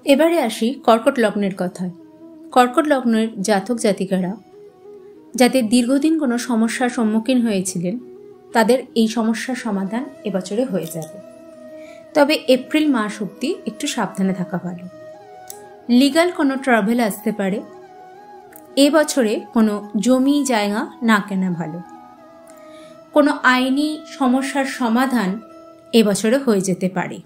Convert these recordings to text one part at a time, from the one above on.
এবারে আসি কর্কট লগ্নের কথায়। কর্কট লগ্নের জাতক জাতিকারা যাদের দীর্ঘদিন কোনো সমস্যার সম্মুখীন হয়েছিলেন তাদের এই সমস্যার সমাধান এবছরে হয়ে যাবে। তবে এপ্রিল মাস অবধি একটু সাবধানে থাকা ভালো। লিগাল কোনো ট্রাভেল আসতে পারে। এবছরে কোনো জমি জায়গা না কেনা ভালো। কোনো আইনি সমস্যার সমাধান এবছরে হয়ে যেতে পারে।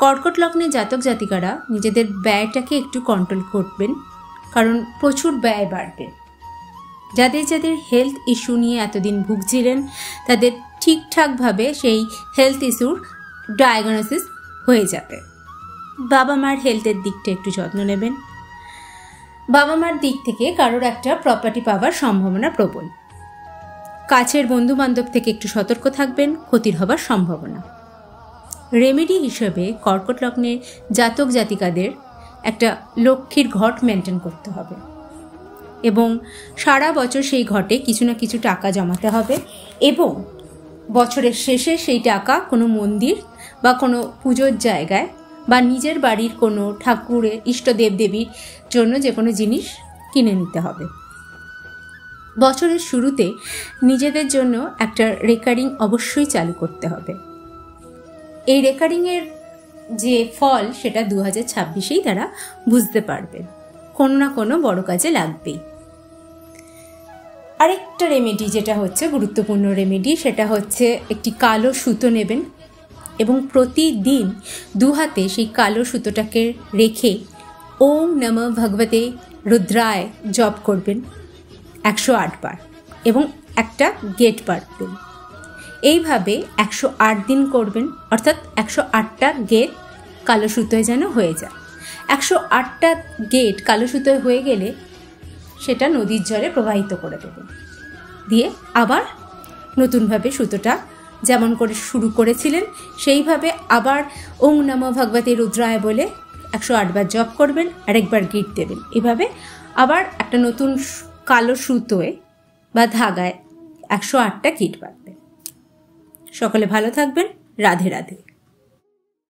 কর্কট লগ্নের জাতক জাতিকারা নিজেদের ব্যয়টাকে একটু কন্ট্রোল করবেন, কারণ প্রচুর ব্যয় বাড়বে। যাদের যাদের হেলথ ইস্যু নিয়ে এতদিন ভুগছিলেন তাদের ঠিকঠাকভাবে সেই হেলথ ইস্যুর ডায়াগনোসিস হয়ে যাবে। বাবা মার হেলথের দিকটা একটু যত্ন নেবেন। বাবা মার দিক থেকে কারোর একটা প্রপার্টি পাওয়ার সম্ভাবনা প্রবল। কাছের বন্ধু বান্ধব থেকে একটু সতর্ক থাকবেন, ক্ষতির হবার সম্ভাবনা। রেমেডি হিসেবে কর্কট লগ্নের জাতক জাতিকাদের একটা লক্ষ্মীর ঘট মেনটেন করতে হবে এবং সারা বছর সেই ঘটে কিছু না কিছু টাকা জমাতে হবে এবং বছরের শেষে সেই টাকা কোনো মন্দির বা কোনো পুজোর জায়গায় বা নিজের বাড়ির কোনো ঠাকুরের ইষ্ট দেবদেবীর জন্য যে কোনো জিনিস কিনে নিতে হবে। বছরের শুরুতে নিজেদের জন্য একটা রেকারিং অবশ্যই চালু করতে হবে। এই রেকারিংয়ের যে ফল সেটা 2026-এই তারা বুঝতে পারবেন। কোনো না কোনো বড় কাজে লাগবেই। আরেকটা রেমেডি যেটা হচ্ছে গুরুত্বপূর্ণ রেমেডি, সেটা হচ্ছে একটি কালো সুতো নেবেন এবং প্রতিদিন দুহাতে সেই কালো সুতোটাকে রেখে ওম নমঃ ভগবতে রুদ্রায় জপ করবেন 108 বার এবং একটা গেট পারবেন। এইভাবে 108 দিন করবেন, অর্থাৎ 108টা গেট কালো সুতোয় যেন হয়ে যায়। 108টা গেট কালো সুতোয় হয়ে গেলে সেটা নদীর জলে প্রবাহিত করে দেবেন। দিয়ে আবার নতুনভাবে সুতোটা যেমন করে শুরু করেছিলেন সেইভাবে আবার ওম নমঃ ভগবতে রুদ্রায় বলে 108 বার জপ করবেন, আরেকবার গিট দেবেন। এভাবে আবার একটা নতুন কালো সুতোয় বা ধাগায় 108টা গিট বাঁধবেন। সকলে ভালো থাকবেন। রাধে রাধে।